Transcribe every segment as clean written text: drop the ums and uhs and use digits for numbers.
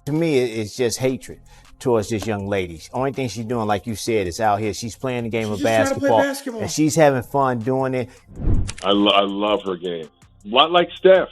To me, it's just hatred towards this young lady. Only thing she's doing, like you said, is out here. She's playing the game of She's just trying to play basketball, basketball. and she's having fun doing it. I love her game. A lot like Steph.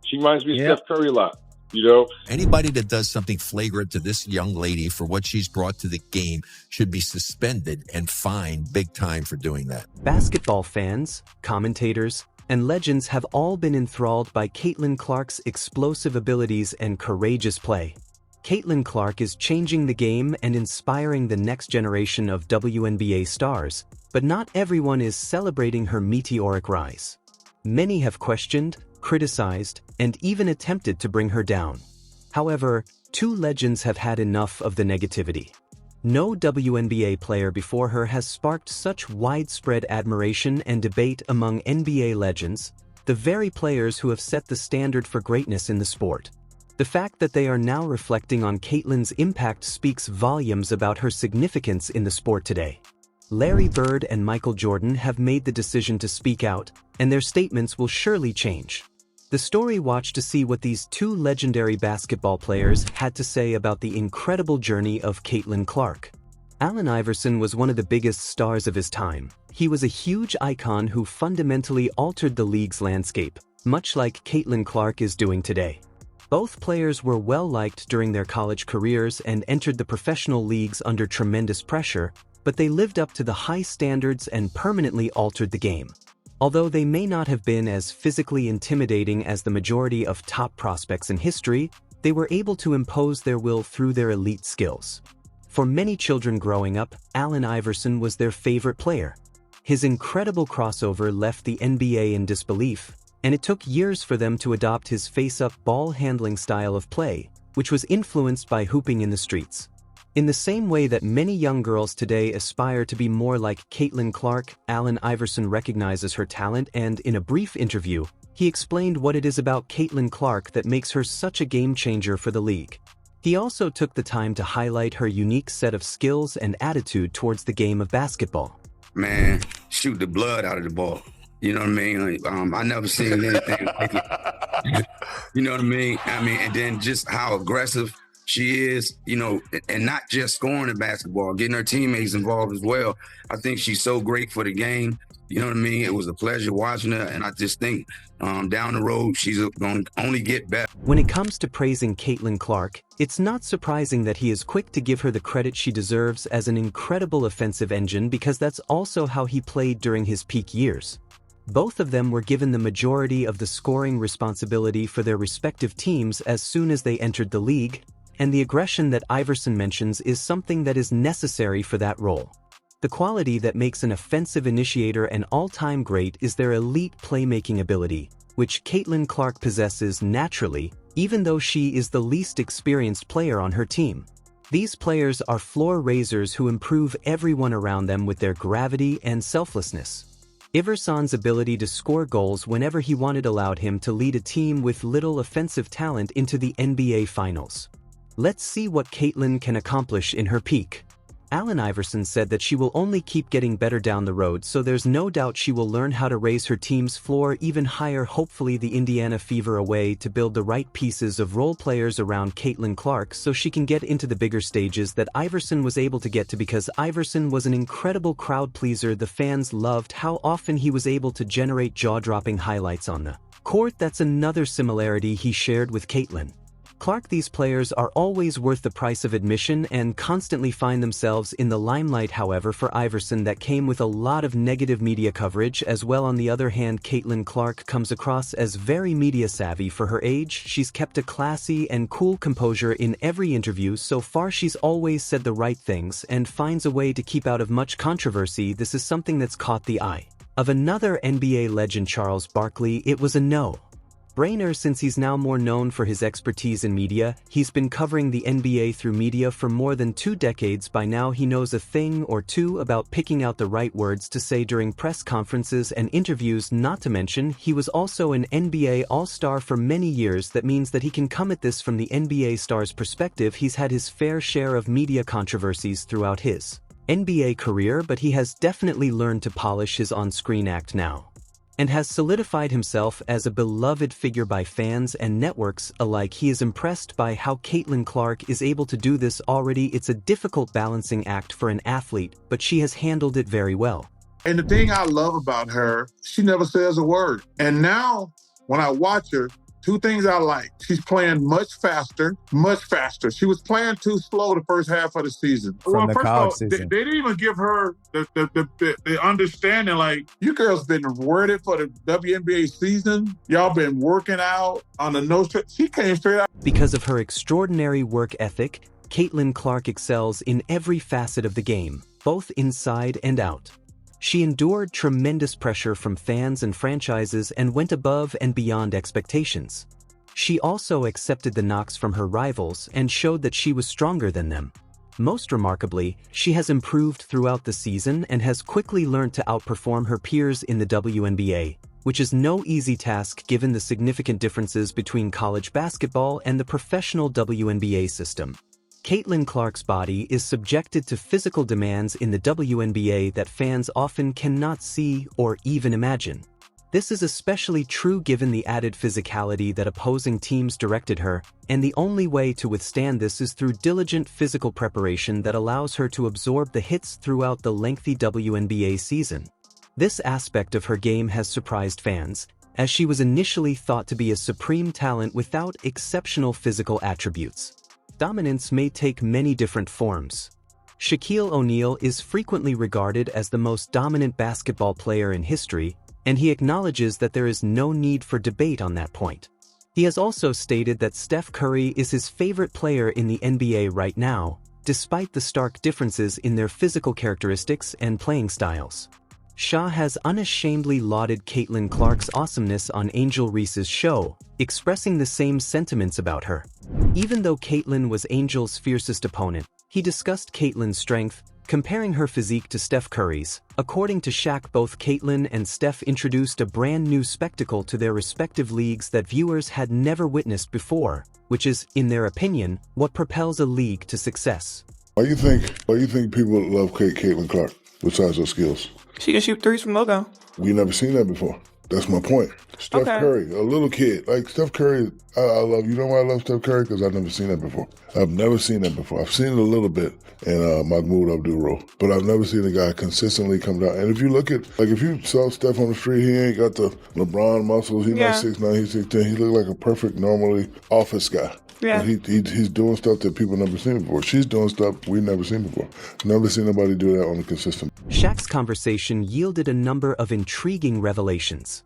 She reminds me of Steph Curry a lot. You know, anybody that does something flagrant to this young lady for what she's brought to the game should be suspended and fined big time for doing that. Basketball fans, commentators, and legends have all been enthralled by Caitlin Clark's explosive abilities and courageous play. Caitlin Clark is changing the game and inspiring the next generation of WNBA stars, but not everyone is celebrating her meteoric rise. Many have questioned, criticized, and even attempted to bring her down. However, two legends have had enough of the negativity. No WNBA player before her has sparked such widespread admiration and debate among NBA legends, the very players who have set the standard for greatness in the sport. The fact that they are now reflecting on Caitlin's impact speaks volumes about her significance in the sport today. Larry Bird and Michael Jordan have made the decision to speak out, and their statements will surely change. The story watched to see what these two legendary basketball players had to say about the incredible journey of Caitlin Clark. Allen Iverson was one of the biggest stars of his time. He was a huge icon who fundamentally altered the league's landscape, much like Caitlin Clark is doing today. Both players were well-liked during their college careers and entered the professional leagues under tremendous pressure, but they lived up to the high standards and permanently altered the game. Although they may not have been as physically intimidating as the majority of top prospects in history, they were able to impose their will through their elite skills. For many children growing up, Allen Iverson was their favorite player. His incredible crossover left the NBA in disbelief, and it took years for them to adopt his face-up ball-handling style of play, which was influenced by hooping in the streets. In the same way that many young girls today aspire to be more like Caitlin Clark, Allen Iverson recognizes her talent, and in a brief interview, he explained what it is about Caitlin Clark that makes her such a game-changer for the league. He also took the time to highlight her unique set of skills and attitude towards the game of basketball. Man, shoot the blood out of the ball. You know what I mean? I never seen anything like it. You know what I mean? And then just how aggressive she is, you know, and not just scoring the basketball, getting her teammates involved as well. I think she's so great for the game. You know what I mean? It was a pleasure watching her, and I just think down the road, she's going to only get better. When it comes to praising Caitlin Clark, it's not surprising that he is quick to give her the credit she deserves as an incredible offensive engine, because that's also how he played during his peak years. Both of them were given the majority of the scoring responsibility for their respective teams as soon as they entered the league, and the aggression that Iverson mentions is something that is necessary for that role. The quality that makes an offensive initiator an all-time great is their elite playmaking ability, which Caitlin Clark possesses naturally, even though she is the least experienced player on her team. These players are floor raisers who improve everyone around them with their gravity and selflessness. Iverson's ability to score goals whenever he wanted allowed him to lead a team with little offensive talent into the NBA Finals. Let's see what Caitlin can accomplish in her peak. Allen Iverson said that she will only keep getting better down the road, so there's no doubt she will learn how to raise her team's floor even higher. Hopefully the Indiana Fever a way to build the right pieces of role players around Caitlin Clark so she can get into the bigger stages that Iverson was able to get to, because Iverson was an incredible crowd pleaser. The fans loved how often he was able to generate jaw-dropping highlights on the court. That's another similarity he shared with Caitlin Clark. These players are always worth the price of admission and constantly find themselves in the limelight. However, for Iverson, that came with a lot of negative media coverage as well. On the other hand, Caitlin Clark comes across as very media savvy for her age. She's kept a classy and cool composure in every interview. So far, she's always said the right things and finds a way to keep out of much controversy. This is something that's caught the eye of another NBA legend, Charles Barkley. It was a no-brainer since he's now more known for his expertise in media. He's been covering the NBA through media for more than 2 decades. By now, he knows a thing or two about picking out the right words to say during press conferences and interviews. Not to mention, he was also an NBA All-Star for many years. That means that he can come at this from the NBA star's perspective. He's had his fair share of media controversies throughout his NBA career, but he has definitely learned to polish his on-screen act now. and has solidified himself as a beloved figure by fans and networks alike. He is impressed by how Caitlin Clark is able to do this already. It's a difficult balancing act for an athlete, but she has handled it very well. And the thing I love about her, she never says a word. And now, when I watch her, two things I like. She's playing much faster, much faster. She was playing too slow the first half of the season. From the college season. They didn't even give her the understanding, like, you girls been worded for the WNBA season. Y'all been working out on the nose. She came straight out. Because of her extraordinary work ethic, Caitlin Clark excels in every facet of the game, both inside and out. She endured tremendous pressure from fans and franchises and went above and beyond expectations. She also accepted the knocks from her rivals and showed that she was stronger than them. Most remarkably, she has improved throughout the season and has quickly learned to outperform her peers in the WNBA, which is no easy task given the significant differences between college basketball and the professional WNBA system. Caitlin Clark's body is subjected to physical demands in the WNBA that fans often cannot see or even imagine. This is especially true given the added physicality that opposing teams directed her, and the only way to withstand this is through diligent physical preparation that allows her to absorb the hits throughout the lengthy WNBA season. This aspect of her game has surprised fans, as she was initially thought to be a supreme talent without exceptional physical attributes. Dominance may take many different forms. Shaquille O'Neal is frequently regarded as the most dominant basketball player in history, and he acknowledges that there is no need for debate on that point. He has also stated that Steph Curry is his favorite player in the NBA right now, despite the stark differences in their physical characteristics and playing styles. Shaw has unashamedly lauded Caitlin Clark's awesomeness on Angel Reese's show, expressing the same sentiments about her. Even though Caitlin was Angel's fiercest opponent, he discussed Caitlin's strength, comparing her physique to Steph Curry's. According to Shaq, both Caitlin and Steph introduced a brand new spectacle to their respective leagues that viewers had never witnessed before, which is, in their opinion, what propels a league to success. Why do you think people love Caitlin Clark, besides her skills? She can shoot threes from logo. We never seen that before. That's my point. Steph Curry, a little kid. Like Steph Curry, I love, you know why I love Steph Curry? Because I've never seen that before. I've never seen that before. I've seen it a little bit in Mahmoud Abdul-Roh, but I've never seen a guy consistently come down. And if you look at, like if you saw Steph on the street, he ain't got the LeBron muscles. He's not 6'9", he's 6'10". He look like a perfect, normally office guy. Yeah. He's doing stuff that people never seen before. She's doing stuff we've never seen before. Never seen nobody do that on a consistent. Shaq's conversation yielded a number of intriguing revelations.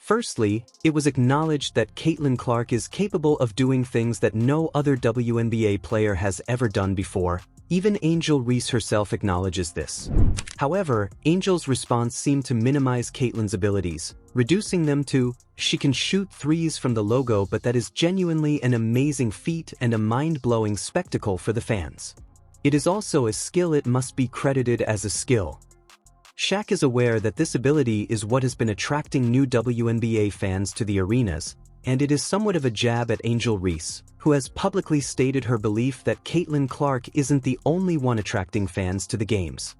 Firstly, it was acknowledged that Caitlin Clark is capable of doing things that no other WNBA player has ever done before. Even Angel Reese herself acknowledges this. However, Angel's response seemed to minimize Caitlin's abilities, reducing them to, she can shoot threes from the logo, but that is genuinely an amazing feat and a mind-blowing spectacle for the fans. It is also a skill, it must be credited as a skill. Shaq is aware that this ability is what has been attracting new WNBA fans to the arenas, and it is somewhat of a jab at Angel Reese, who has publicly stated her belief that Caitlin Clark isn't the only one attracting fans to the games.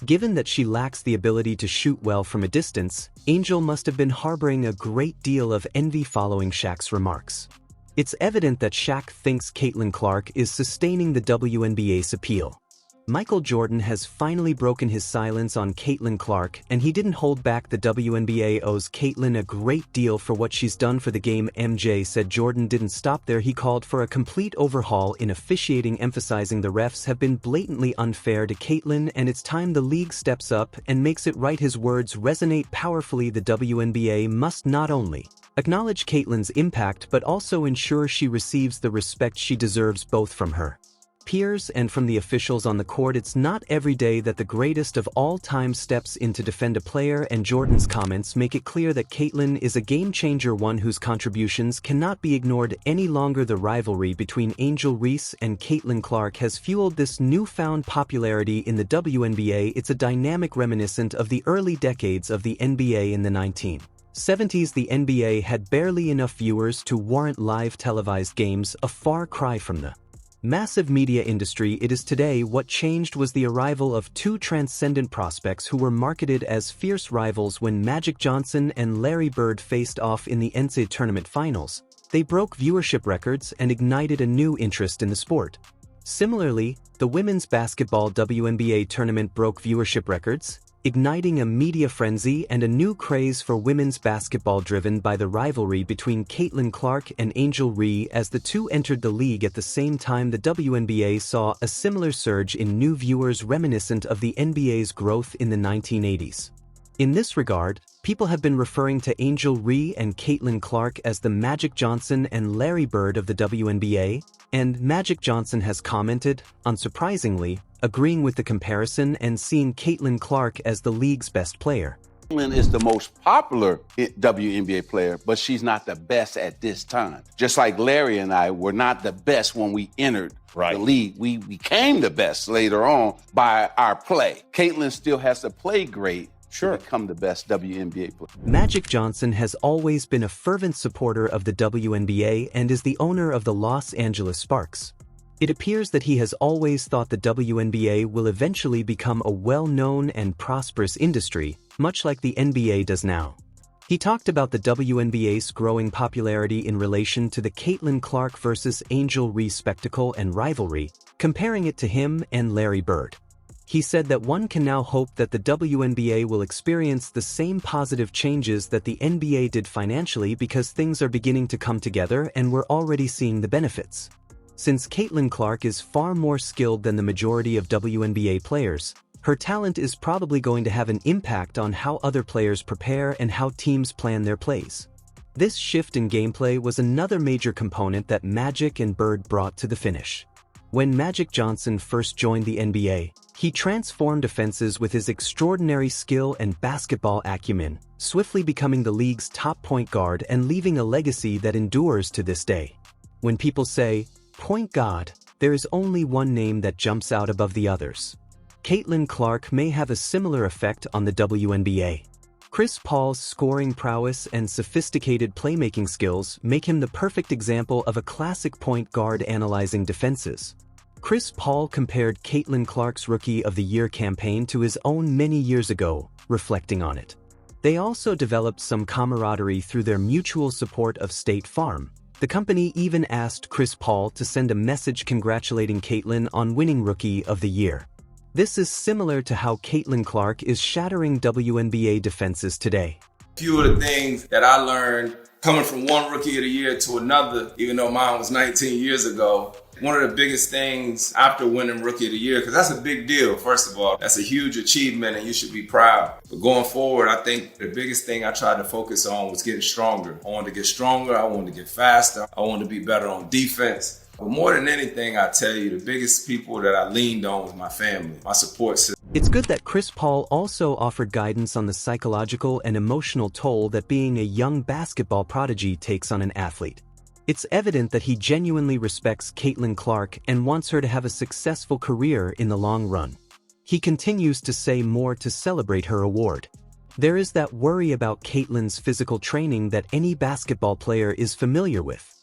Given that she lacks the ability to shoot well from a distance, Angel must have been harboring a great deal of envy following Shaq's remarks. It's evident that Shaq thinks Caitlin Clark is sustaining the WNBA's appeal. Michael Jordan has finally broken his silence on Caitlin Clark, and he didn't hold back. The WNBA owes Caitlin a great deal for what she's done for the game. MJ said Jordan didn't stop there. He called for a complete overhaul in officiating, emphasizing the refs have been blatantly unfair to Caitlin and it's time the league steps up and makes it right. His words resonate powerfully. The WNBA must not only acknowledge Caitlin's impact but also ensure she receives the respect she deserves, both from her peers and from the officials on the court. It's not every day that the greatest of all time steps in to defend a player, and Jordan's comments make it clear that Caitlin is a game changer, one whose contributions cannot be ignored any longer. The rivalry between Angel Reese and Caitlin Clark has fueled this newfound popularity in the WNBA. It's a dynamic reminiscent of the early decades of the NBA in the 1970s. The NBA had barely enough viewers to warrant live televised games, a far cry from the Massive media industry it is today. What changed was the arrival of two transcendent prospects who were marketed as fierce rivals when Magic Johnson and Larry Bird faced off in the NCAA tournament finals. They broke viewership records and ignited a new interest in the sport. Similarly, the women's basketball WNBA tournament broke viewership records, igniting a media frenzy and a new craze for women's basketball driven by the rivalry between Caitlin Clark and Angel Reese. As the two entered the league at the same time, the WNBA saw a similar surge in new viewers reminiscent of the NBA's growth in the 1980s. In this regard, people have been referring to Angel Reese and Caitlin Clark as the Magic Johnson and Larry Bird of the WNBA, and Magic Johnson has commented, unsurprisingly, agreeing with the comparison and seeing Caitlin Clark as the league's best player. Caitlin is the most popular WNBA player, but she's not the best at this time. Just like Larry and I were not the best when we entered the league. We became the best later on by our play. Caitlin still has to play great to become the best WNBA player. Magic Johnson has always been a fervent supporter of the WNBA and is the owner of the Los Angeles Sparks. It appears that he has always thought the WNBA will eventually become a well-known and prosperous industry, much like the NBA does now. He talked about the WNBA's growing popularity in relation to the Caitlin Clark versus Angel Reese spectacle and rivalry, comparing it to him and Larry Bird. He said that one can now hope that the WNBA will experience the same positive changes that the NBA did financially because things are beginning to come together and we're already seeing the benefits. Since Caitlin Clark is far more skilled than the majority of WNBA players, her talent is probably going to have an impact on how other players prepare and how teams plan their plays. This shift in gameplay was another major component that Magic and Bird brought to the finish. When Magic Johnson first joined the NBA, he transformed offenses with his extraordinary skill and basketball acumen, swiftly becoming the league's top point guard and leaving a legacy that endures to this day. When people say, "Point guard," there is only one name that jumps out above the others. Caitlin Clark may have a similar effect on the WNBA. Chris Paul's scoring prowess and sophisticated playmaking skills make him the perfect example of a classic point guard analyzing defenses. Chris Paul compared Caitlin Clark's Rookie of the Year campaign to his own many years ago, reflecting on it. They also developed some camaraderie through their mutual support of State Farm. The company even asked Chris Paul to send a message congratulating Caitlin on winning Rookie of the Year. This is similar to how Caitlin Clark is shattering WNBA defenses today. A few of the things that I learned coming from one Rookie of the Year to another, even though mine was 19 years ago, one of the biggest things after winning Rookie of the Year, because that's a big deal, first of all. That's a huge achievement and you should be proud. But going forward, I think the biggest thing I tried to focus on was getting stronger. I wanted to get stronger, I wanted to get faster, I wanted to be better on defense. But more than anything, I tell you, the biggest people that I leaned on was my family, my support system. It's good that Chris Paul also offered guidance on the psychological and emotional toll that being a young basketball prodigy takes on an athlete. It's evident that he genuinely respects Caitlin Clark and wants her to have a successful career in the long run. He continues to say more to celebrate her award. There is that worry about Caitlin's physical training that any basketball player is familiar with.